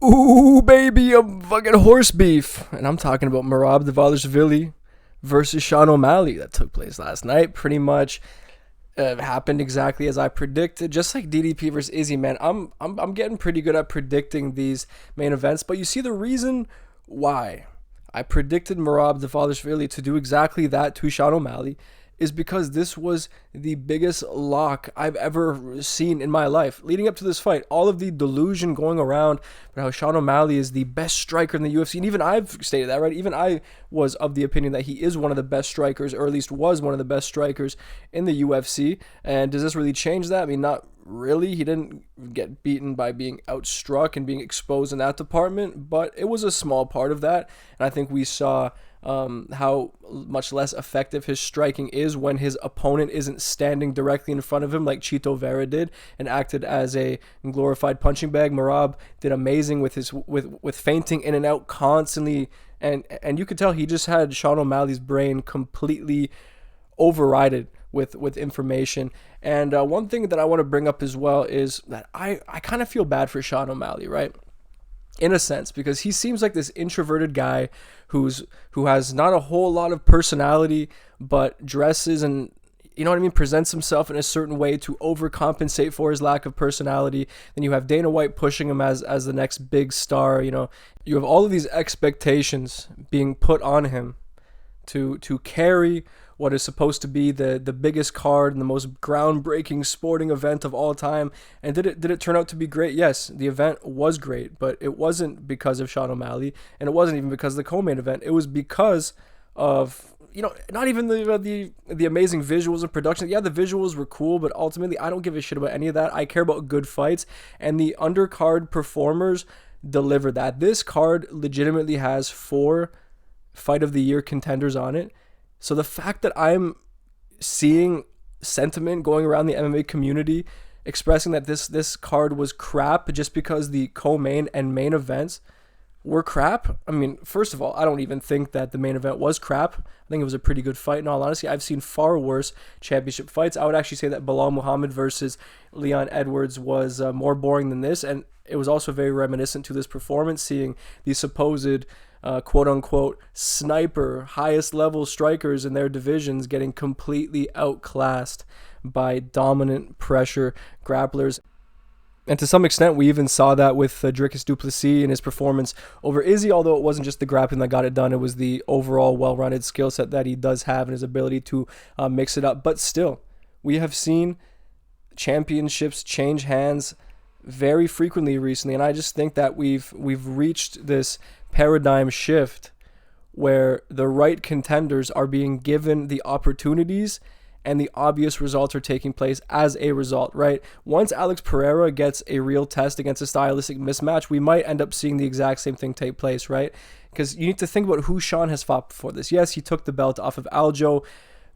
Ooh, baby, a fucking horse beef. And I'm talking about Merab Dvalishvili versus Sean O'Malley that took place last night. Pretty much happened exactly as I predicted. Just like DDP versus Izzy, man. I'm getting pretty good at predicting these main events. But you see the reason why I predicted Merab Dvalishvili to do exactly that to Sean O'Malley is because this was the biggest lock I've ever seen in my life. Leading up to this fight, all of the delusion going around about how Sean O'Malley is the best striker in the UFC, and even I've stated that, right? Even I was of the opinion that he is one of the best strikers, or at least was one of the best strikers in the UFC. And does this really change that? I mean, not really. He didn't get beaten by being outstruck and being exposed in that department, but it was a small part of that. And I think we saw how much less effective his striking is when his opponent isn't standing directly in front of him like Chito Vera did and acted as a glorified punching bag. Merab did amazing with his with feinting in and out constantly, and you could tell he just had Sean O'Malley's brain completely overridden with information. And one thing that I want to bring up as well is that I kind of feel bad for Sean O'Malley, right? In a sense, because he seems like this introverted guy who has not a whole lot of personality, but dresses and, you know what I mean, presents himself in a certain way to overcompensate for his lack of personality. Then you have Dana White pushing him as the next big star. You know, you have all of these expectations being put on him to carry what is supposed to be the biggest card and the most groundbreaking sporting event of all time. And did it turn out to be great? Yes, the event was great, but it wasn't because of Sean O'Malley, and it wasn't even because of the co-main event. It was because of, you know, not even the amazing visuals and production. Yeah, the visuals were cool, but ultimately I don't give a shit about any of that. I care about good fights, and the undercard performers deliver that. This card legitimately has 4 fight of the year contenders on it. So the fact that I'm seeing sentiment going around the MMA community expressing that this card was crap just because the co-main and main events were crap. I mean, first of all, I don't even think that the main event was crap. I think it was a pretty good fight. In all honesty, I've seen far worse championship fights. I would actually say that Bilal Muhammad versus Leon Edwards was more boring than this, and it was also very reminiscent to this performance, seeing the supposed quote-unquote sniper, highest level strikers in their divisions getting completely outclassed by dominant pressure grapplers. And to some extent, we even saw that with Dricus du Plessis in his performance over Izzy, although it wasn't just the grappling that got it done. It was the overall well-rounded skill set that he does have and his ability to mix it up. But still, we have seen championships change hands very frequently recently, and I just think that we've reached this paradigm shift where the right contenders are being given the opportunities and the obvious results are taking place as a result, right? Once Alex Pereira gets a real test against a stylistic mismatch, we might end up seeing the exact same thing take place, right? Because you need to think about who Sean has fought before this. Yes, he took the belt off of Aljo.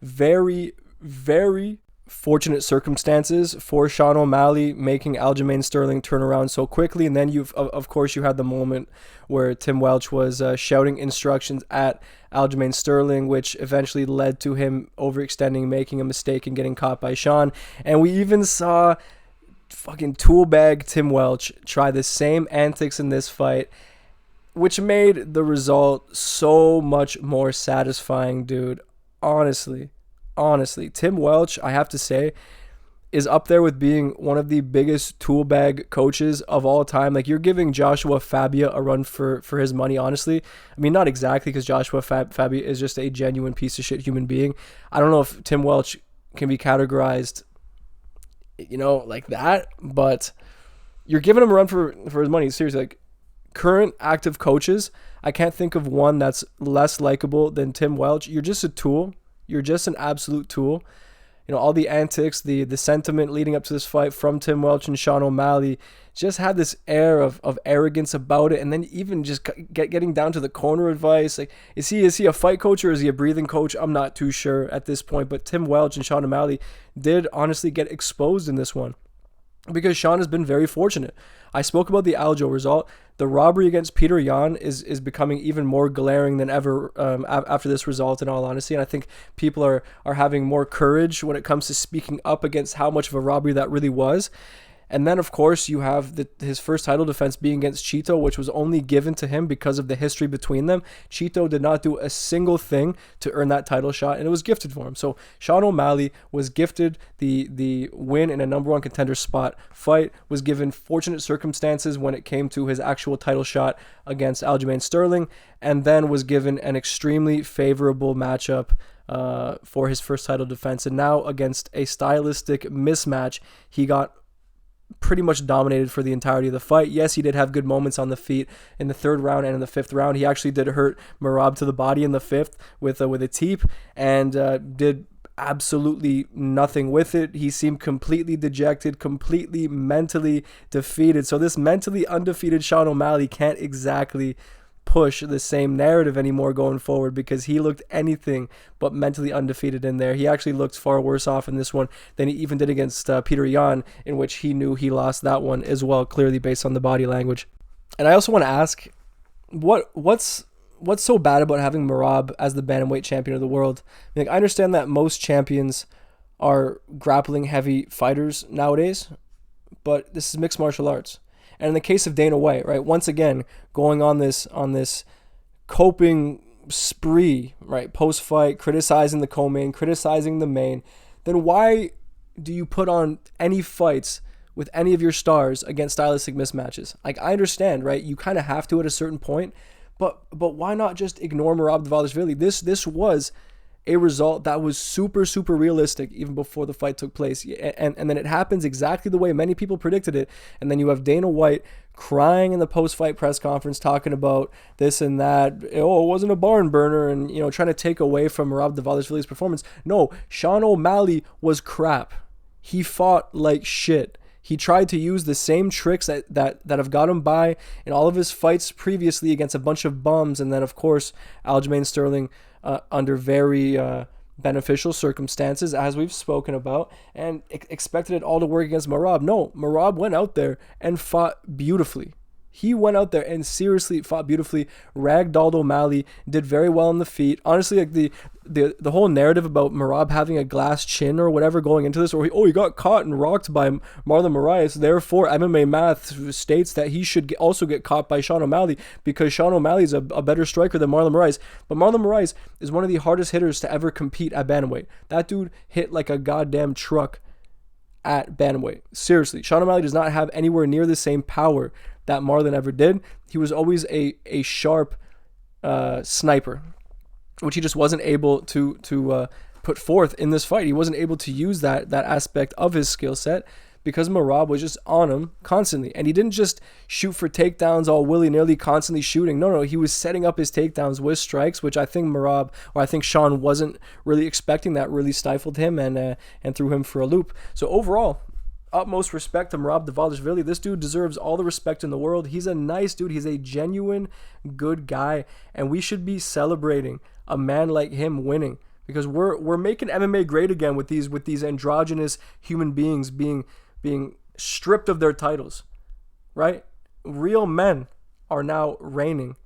Very, very fortunate circumstances for Sean O'Malley making Aljamain Sterling turn around so quickly. And then of course you had the moment where Tim Welch was shouting instructions at Aljamain Sterling, which eventually led to him overextending, making a mistake and getting caught by Sean. And we even saw fucking toolbag Tim Welch try the same antics in this fight, which made the result so much more satisfying, dude. Honestly, Tim Welch, I have to say, is up there with being one of the biggest toolbag coaches of all time. Like, you're giving Joshua Fabia a run for his money, honestly. I mean, not exactly, because Joshua Fabia is just a genuine piece of shit human being. I don't know if Tim Welch can be categorized, you know, like that, but you're giving him a run for his money. Seriously, like, current active coaches, I can't think of one that's less likable than Tim Welch. You're just a tool. You're just an absolute tool. You know, all the antics, the sentiment leading up to this fight from Tim Welch and Sean O'Malley just had this air of arrogance about it. And then even just getting down to the corner advice. Like, is he a fight coach or is he a breathing coach? I'm not too sure at this point. But Tim Welch and Sean O'Malley did honestly get exposed in this one, because Sean has been very fortunate. I spoke about the Aljo result. The robbery against Peter Yan is becoming even more glaring than ever after this result, in all honesty. And I think people are having more courage when it comes to speaking up against how much of a robbery that really was. And then, of course, you have his first title defense being against Chito, which was only given to him because of the history between them. Chito did not do a single thing to earn that title shot, and it was gifted for him. So Sean O'Malley was gifted the win in a number one contender spot fight, was given fortunate circumstances when it came to his actual title shot against Aljamain Sterling, and then was given an extremely favorable matchup for his first title defense. And now against a stylistic mismatch, he got pretty much dominated for the entirety of the fight. Yes, he did have good moments on the feet in the third round and in the fifth round. He actually did hurt Merab to the body in the fifth with a teep, and did absolutely nothing with it. He seemed completely dejected, completely mentally defeated. So this mentally undefeated Sean O'Malley can't exactly push the same narrative anymore going forward, because he looked anything but mentally undefeated in there. He actually looked far worse off in this one than he even did against Peter Yan, in which he knew he lost that one as well, clearly based on the body language. And I also want to ask, what's so bad about having Merab as the bantamweight champion of the world? I understand that most champions are grappling heavy fighters nowadays, but this is mixed martial arts. And in the case of Dana White, right, once again, going on this coping spree, right, post-fight, criticizing the co-main, criticizing the main, then why do you put on any fights with any of your stars against stylistic mismatches? Like, I understand, right, you kind of have to at a certain point, but why not just ignore Merab Dvalishvili? This was a result that was super, super realistic even before the fight took place. And then it happens exactly the way many people predicted it. And then you have Dana White crying in the post-fight press conference, talking about this and that. Oh, it wasn't a barn burner, and, trying to take away from Merab Dvalishvili's performance. No, Sean O'Malley was crap. He fought like shit. He tried to use the same tricks that have got him by in all of his fights previously against a bunch of bums. And then, of course, Aljamain Sterling under very beneficial circumstances, as we've spoken about, and expected it all to work against Merab. No, Merab went out there and fought beautifully. He went out there and seriously fought beautifully, ragdolled O'Malley, did very well on the feet. Honestly, like the whole narrative about Merab having a glass chin or whatever going into this, or he got caught and rocked by Marlon Moraes, therefore MMA math states that he should also get caught by Sean O'Malley, because Sean O'Malley is a better striker than Marlon Moraes. But Marlon Moraes is one of the hardest hitters to ever compete at bantamweight. That dude hit like a goddamn truck at bantamweight. Seriously, Sean O'Malley does not have anywhere near the same power that Marlon ever did. He was always a sharp sniper, which he just wasn't able to put forth in this fight. He wasn't able to use that aspect of his skill set because Merab was just on him constantly. And he didn't just shoot for takedowns all willy-nilly, constantly shooting. No, he was setting up his takedowns with strikes, which I think Sean wasn't really expecting. That really stifled him and threw him for a loop. So overall, utmost respect to Merab Dvalishvili. This dude deserves all the respect in the world. He's a nice dude. He's a genuine good guy, and we should be celebrating a man like him winning, because we're making MMA great again with these androgynous human beings being stripped of their titles, right? Real men are now reigning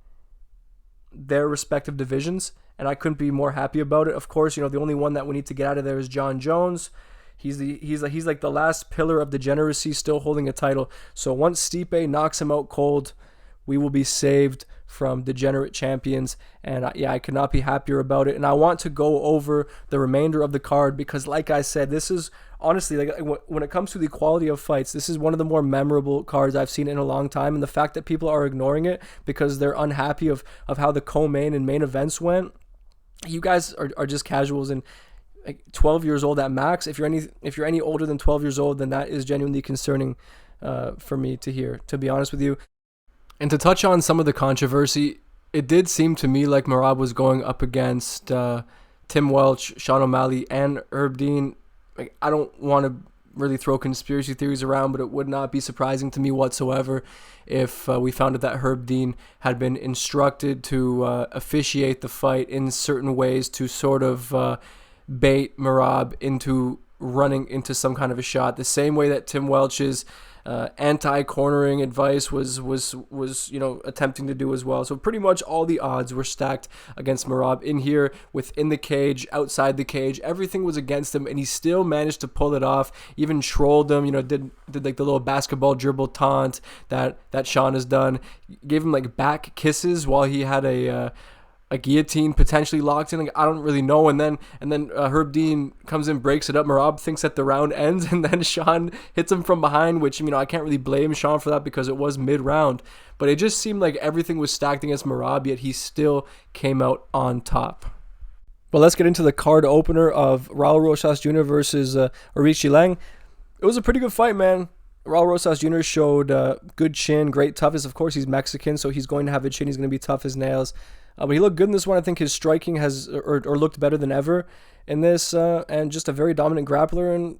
their respective divisions, and I couldn't be more happy about it. Of course, the only one that we need to get out of there is John Jones. He's like the last pillar of degeneracy, still holding a title. So once Stipe knocks him out cold, we will be saved from degenerate champions. And I could not be happier about it. And I want to go over the remainder of the card because, like I said, this is honestly, like, when it comes to the quality of fights, this is one of the more memorable cards I've seen in a long time. And the fact that people are ignoring it because they're unhappy of how the co-main and main events went, you guys are just casuals and like 12 years old at max. If you're any older than 12 years old, then that is genuinely concerning for me to hear, to be honest with you. And to touch on some of the controversy, it did seem to me like Merab was going up against Tim Welch, Sean O'Malley, and Herb Dean. Like, I don't want to really throw conspiracy theories around, but it would not be surprising to me whatsoever if we found out that Herb Dean had been instructed to officiate the fight in certain ways to sort of bait Merab into running into some kind of a shot, the same way that Tim Welch's anti-cornering advice was attempting to do as well. So pretty much all the odds were stacked against Merab in here, within the cage, outside the cage. Everything was against him, and he still managed to pull it off. Even trolled him, did like the little basketball dribble taunt that Sean has done. Gave him like back kisses while he had a guillotine potentially locked in. Like, I don't really know. And then Herb Dean comes in, breaks it up. Merab thinks that the round ends, and then Sean hits him from behind, which, I can't really blame Sean for that because it was mid-round. But it just seemed like everything was stacked against Merab, yet he still came out on top. But let's get into the card opener of Raul Rosas Jr. versus Orishi Lang. It was a pretty good fight, man. Raul Rosas Jr. showed good chin, great toughness. Of course, he's Mexican, so he's going to have a chin. He's going to be tough as nails. But he looked good in this one. I think his striking has or looked better than ever in this, and just a very dominant grappler. And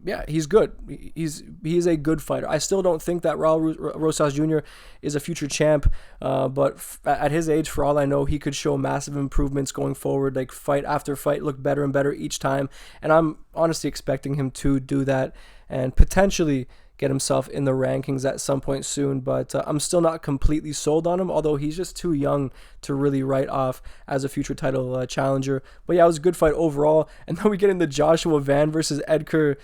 yeah, he's good. He's a good fighter. I still don't think that Raul Rosas Jr. is a future champ, but at his age, for all I know, he could show massive improvements going forward. Like, fight after fight, look better and better each time. And I'm honestly expecting him to do that and potentially get himself in the rankings at some point soon, but I'm still not completely sold on him, although he's just too young to really write off as a future title challenger. But yeah, it was a good fight overall. And then we get into Joshua Van versus Edgar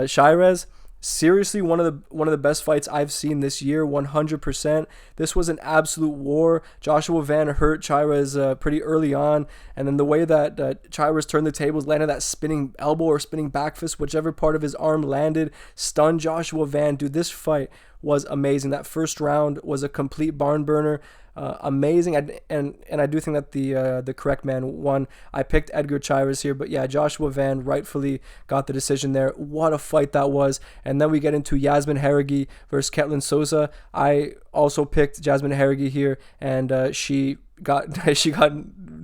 Chairez. Seriously, one of the best fights I've seen this year, 100%. This was an absolute war. Joshua Van hurt Chairez pretty early on, and then the way that Chairez turned the tables, landed that spinning elbow or spinning back fist, whichever part of his arm landed, stunned Joshua Van. Dude, this fight was amazing. That first round was a complete barn burner. Amazing, and I do think that the correct man won. I picked Edgar Chairez here, but yeah, Joshua Van rightfully got the decision there. What a fight that was. And then we get into Yasmin Haragi versus Ketlin Souza. I also picked Yasmin Haragi here, and she got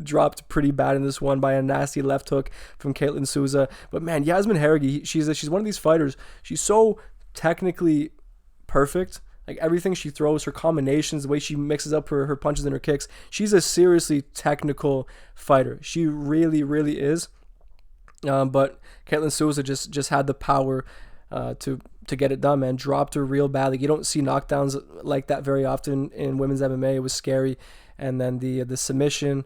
dropped pretty bad in this one by a nasty left hook from Ketlin Souza. But man, Yasmin Haragi, she's one of these fighters. She's so technically perfect. Like, everything she throws, her combinations, the way she mixes up her punches and her kicks, she's a seriously technical fighter. She really, really is. But Ketlin Souza just had the power to get it done, man. Dropped her real badly. You don't see knockdowns like that very often in women's MMA. It was scary. And then the submission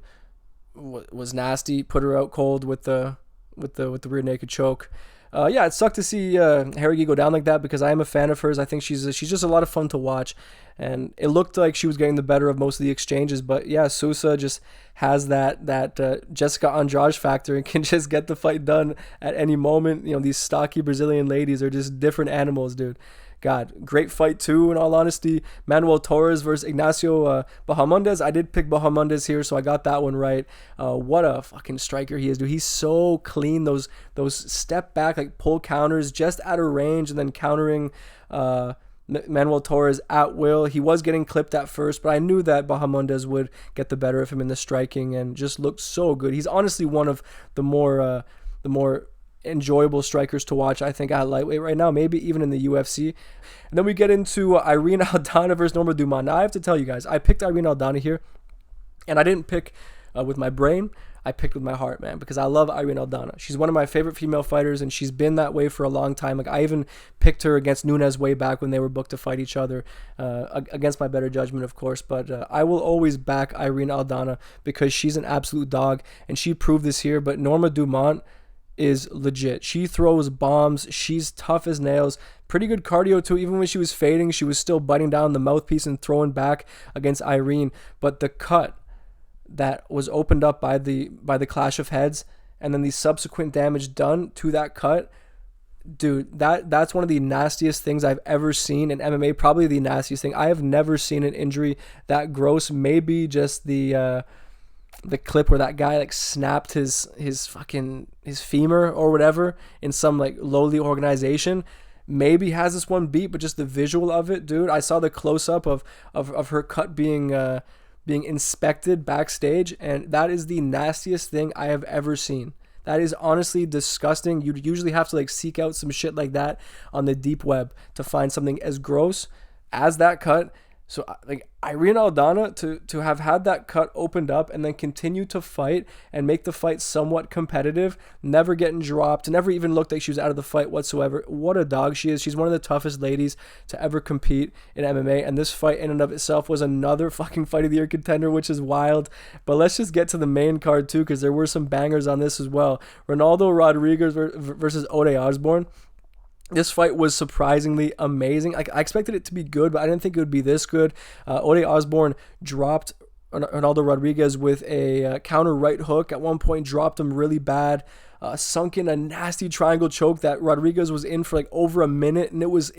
was nasty. Put her out cold with the rear naked choke. Yeah, it sucked to see Haragi go down like that because I am a fan of hers. I think she's just a lot of fun to watch, and it looked like she was getting the better of most of the exchanges. But yeah, Sousa just has that Jessica Andrade factor and can just get the fight done at any moment. These stocky Brazilian ladies are just different animals, dude. God, great fight too, in all honesty. Manuel Torres versus Ignacio Bahamondes. I did pick Bahamondes here, so I got that one right. What a fucking striker he is, dude. He's so clean. Those step back, like, pull counters just out of range, and then countering Manuel Torres at will. He was getting clipped at first, but I knew that Bahamondes would get the better of him in the striking, and just looked so good. He's honestly one of the more enjoyable strikers to watch, I think, at lightweight right now, maybe even in the UFC. And then we get into Irene Aldana versus Norma Dumont. Now, I have to tell you guys, I picked Irene Aldana here, and I didn't pick with my brain. I picked with my heart, man, because I love Irene Aldana. She's one of my favorite female fighters, and she's been that way for a long time. Like, I even picked her against Nunes way back when they were booked to fight each other, against my better judgment, of course. But I will always back Irene Aldana because she's an absolute dog, and she proved this here. But Norma Dumont is legit. She throws bombs. She's tough as nails. Pretty good cardio too. Even when she was fading, she was still biting down the mouthpiece and throwing back against Irene. But the cut that was opened up by the clash of heads, and then the subsequent damage done to that cut, dude, that's one of the nastiest things I've ever seen in MMA. Probably the nastiest thing. I have never seen an injury that gross. Maybe just the clip where that guy like snapped his femur or whatever in some like lowly organization. Maybe has this one beat, but just the visual of it, dude. I saw the close up of her cut being inspected backstage, and that is the nastiest thing I have ever seen. That is honestly disgusting. You'd usually have to like seek out some shit like that on the deep web to find something as gross as that cut. So like Irene Aldana to have had that cut opened up and then continue to fight and make the fight somewhat competitive, never getting dropped, never even looked like she was out of the fight whatsoever. What a dog she is. She's one of the toughest ladies to ever compete in MMA, and this fight in and of itself was another fucking fight of the year contender, which is wild. But let's just get to the main card too, because there were some bangers on this as well. Ronaldo Rodriguez versus Ode Osborne. This fight was surprisingly amazing. Like, I expected it to be good, but I didn't think it would be this good. Ode Osborne dropped Ronaldo Rodriguez with a counter right hook. At one point, dropped him really bad. Sunk in a nasty triangle choke that Rodriguez was in for like over a minute, and it was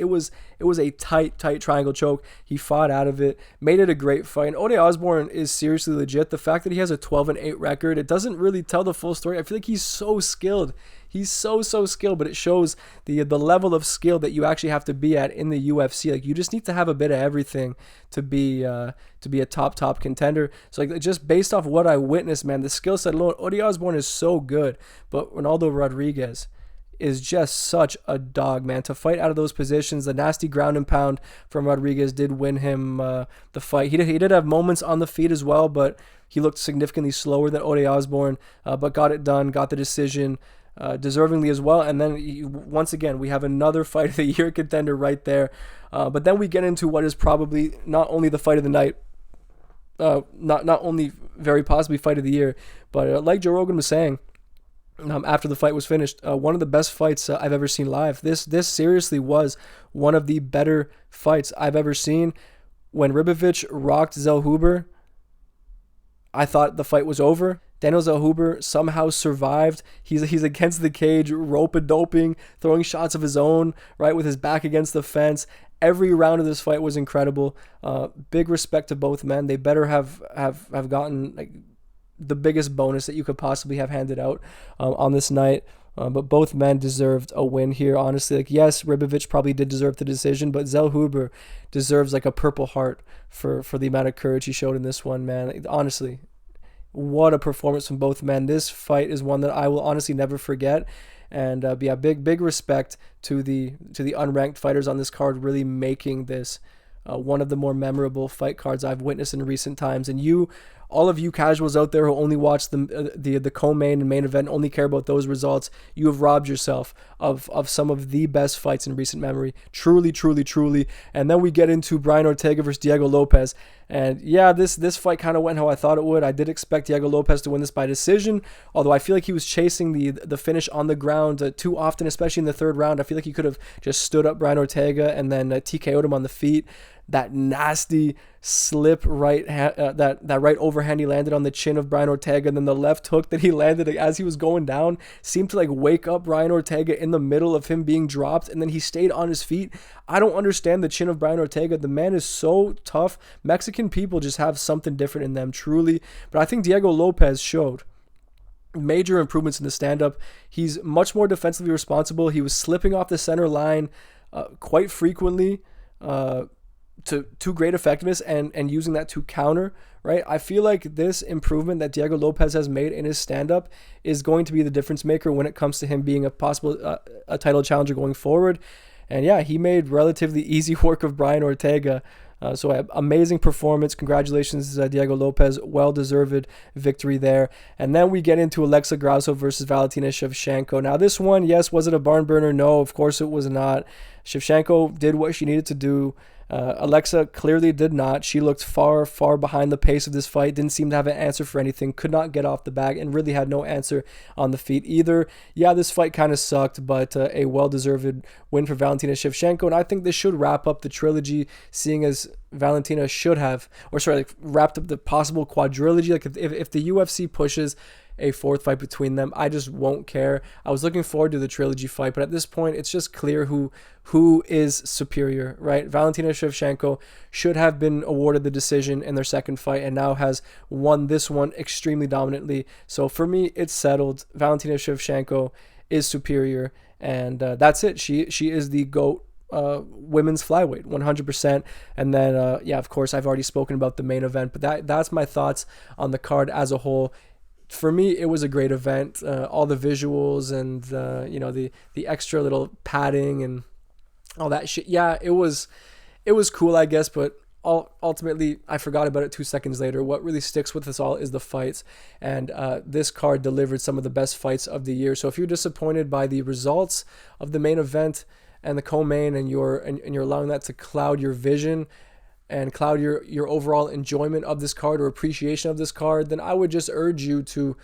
a tight triangle choke. He fought out of it, made it a great fight. And Ode Osborne is seriously legit. The fact that he has a 12-8 record, it doesn't really tell the full story. I feel like he's so skilled. He's so skilled, but it shows the level of skill that you actually have to be at in the UFC. Like, you just need to have a bit of everything to be a top contender. So like, just based off what I witnessed, man, the skill set alone, Ode Osborne is so good, but Ronaldo Rodriguez is just such a dog, man. To fight out of those positions, the nasty ground and pound from Rodriguez did win him the fight. He did have moments on the feet as well, but he looked significantly slower than Ode Osborne, but got it done, got the decision. Deservingly as well. And then once again, we have another fight of the year contender right there. But then we get into what is probably not only the fight of the night, not only very possibly fight of the year, but like Joe Rogan was saying after the fight was finished, one of the best fights I've ever seen live. This seriously was one of the better fights I've ever seen. When Ribovic rocked Zellhuber, I thought the fight was over. Daniel Zellhuber somehow survived. He's against the cage, rope-a-doping, throwing shots of his own, right, with his back against the fence. Every round of this fight was incredible. Big respect to both men. They better have gotten like the biggest bonus that you could possibly have handed out on this night. But both men deserved a win here, honestly. Like, yes, Ribovic probably did deserve the decision, but Zellhuber deserves like a Purple Heart for the amount of courage he showed in this one, man. Like, honestly, what a performance from both men. This fight is one that I will honestly never forget. And big respect to the unranked fighters on this card, really making this one of the more memorable fight cards I've witnessed in recent times. And all of you casuals out there who only watch the co-main and main event, only care about those results, you have robbed yourself of some of the best fights in recent memory. Truly. And then we get into Brian Ortega versus Diego Lopes. And yeah, this fight kind of went how I thought it would. I did expect Diego Lopes to win this by decision, although I feel like he was chasing the finish on the ground too often, especially in the third round. I feel like he could have just stood up Brian Ortega and then TKO'd him on the feet. That nasty slip right that right overhand he landed on the chin of Brian Ortega, and then the left hook that he landed as he was going down seemed to like wake up Brian Ortega in the middle of him being dropped, and then he stayed on his feet. I don't understand the chin of Brian Ortega. The man is so tough. Mexican people just have something different in them, truly. But I think Diego Lopes showed major improvements in the stand-up. He's much more defensively responsible. He was slipping off the center line quite frequently, to great effectiveness, and using that to counter, right? I feel like this improvement that Diego Lopes has made in his stand-up is going to be the difference maker when it comes to him being a possible a title challenger going forward. And yeah, he made relatively easy work of Brian Ortega. So amazing performance. Congratulations, Diego Lopes. Well-deserved victory there. And then we get into Alexa Grasso versus Valentina Shevchenko. Now this one, yes, was it a barn burner? No, of course it was not. Shevchenko did what she needed to do. Alexa clearly did not. She looked far behind the pace of this fight, didn't seem to have an answer for anything, could not get off the bag, and really had no answer on the feet either. Yeah, this fight kind of sucked, but a well-deserved win for Valentina Shevchenko, and I think this should wrap up the trilogy, seeing as Valentina should have, wrapped up the possible quadrilogy. Like, if the UFC pushes a fourth fight between them, I just won't care. I was looking forward to the trilogy fight, but at this point, it's just clear who is superior, right? Valentina Shevchenko should have been awarded the decision in their second fight, and now has won this one extremely dominantly. So for me, it's settled. Valentina Shevchenko is superior, and that's it. She is the GOAT women's flyweight, 100%. And then of course, I've already spoken about the main event, but that's my thoughts on the card as a whole. For me, it was a great event. All the visuals and the extra little padding and all that shit. Yeah, it was cool, I guess. But ultimately, I forgot about it 2 seconds later. What really sticks with us all is the fights. And this card delivered some of the best fights of the year. So if you're disappointed by the results of the main event and the co-main, and you're allowing that to cloud your vision and cloud your overall enjoyment of this card or appreciation of this card, then I would just urge you to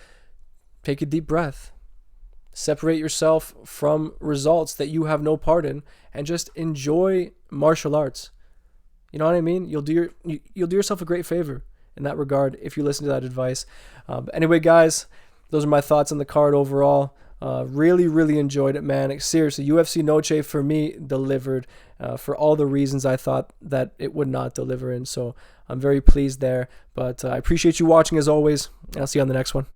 take a deep breath. Separate yourself from results that you have no part in and just enjoy martial arts. You know what I mean? You'll do yourself a great favor in that regard if you listen to that advice. Anyway, guys, those are my thoughts on the card overall. Really, really enjoyed it, man. Seriously, UFC Noche for me delivered for all the reasons I thought that it would not deliver in. So I'm very pleased there. But I appreciate you watching as always, and I'll see you on the next one.